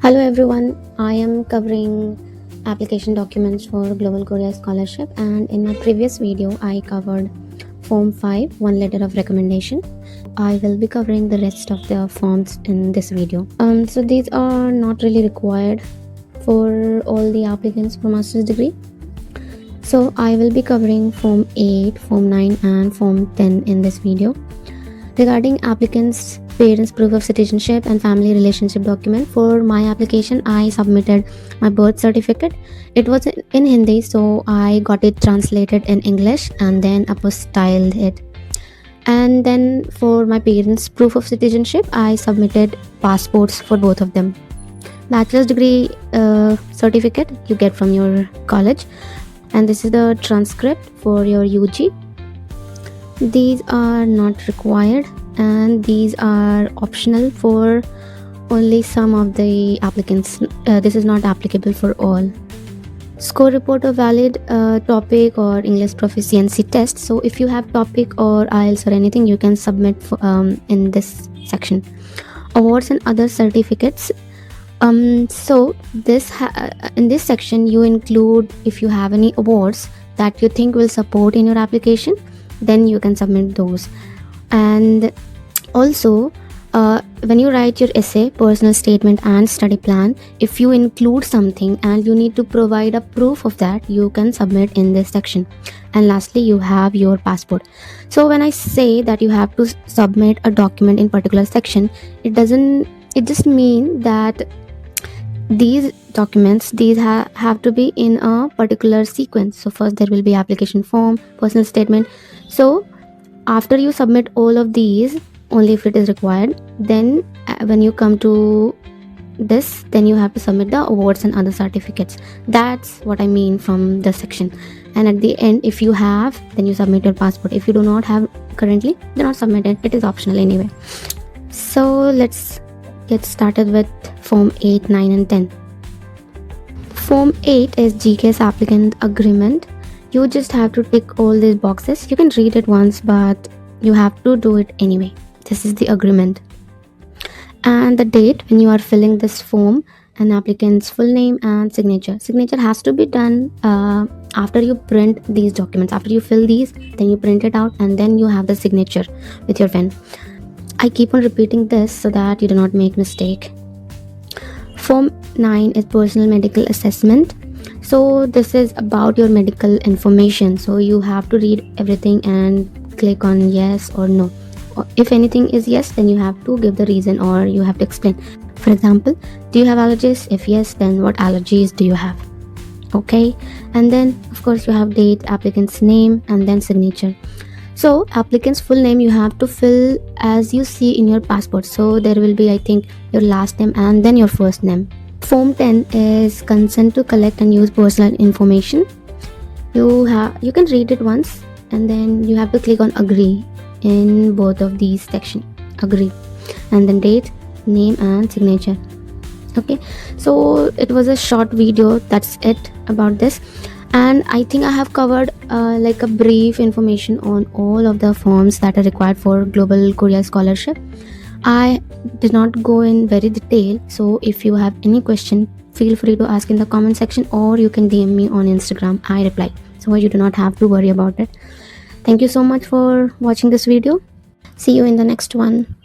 Hello everyone, I am covering application documents for Global Korea Scholarship, and in my previous video I covered Form 5, one letter of recommendation. I will be covering the rest of the forms in this video. So these are not really required for all the applicants for master's degree. So I will be covering Form 8, Form 9 and Form 10 in this video. Regarding applicants' parents' proof of citizenship and family relationship document, for my application I submitted my birth certificate. It was in Hindi, so I got it translated in English and then apostilled it. And then for my parents' proof of citizenship, I submitted passports for both of them. Bachelor's degree certificate you get from your college, and this is the transcript for your UG. These are not required and these are optional for only some of the applicants. This is not applicable for all. Score report of valid topic or English proficiency test. So if you have topic or IELTS or anything, you can submit for, in this section. Awards and other certificates. So this in this section you include if you have any awards that you think will support in your application, then you can submit those. And also when you write your essay, personal statement and study plan, if you include something and you need to provide a proof of that, you can submit in this section. And lastly, you have your passport. So when I say that you have to submit a document in particular section, it just mean that these documents have to be in a particular sequence. So first there will be application form, personal statement. So after you submit all of these, only if it is required, then when you come to this, then you have to submit the awards and other certificates. That's what I mean from the section. And at the end, if you have, then you submit your passport. If you do not have currently, do not submit it. It is optional anyway. So let's get started with Form 8, 9 and 10. Form 8 is GK's applicant agreement. You just have to tick all these boxes. You can read it once, but you have to do it anyway. This is the agreement. And the date when you are filling this form, an applicant's full name and signature. Signature has to be done after you print these documents. After you fill these, then you print it out and then you have the signature with your pen. I keep on repeating this so that you do not make mistake. Form 9 is personal medical assessment. So this is about your medical information. So you have to read everything and click on yes or no. If anything is yes, then you have to give the reason or you have to explain. For example, do you have allergies? If yes, then what allergies do you have? Okay. And then of course you have date, applicant's name and then signature. So applicant's full name you have to fill as you see in your passport. So there will be, I think, your last name and then your first name. Form 10 is consent to collect and use personal information. You can read it once and then you have to click on agree in both of these sections. Agree. And then date, name and signature. Okay, so it was a short video. That's it about this. And I think I have covered like a brief information on all of the forms that are required for Global Korea Scholarship. I did not go in very detail, so if you have any question, feel free to ask in the comment section or you can DM me on Instagram. I reply, so you do not have to worry about it. Thank you so much for watching this video. See you in the next one.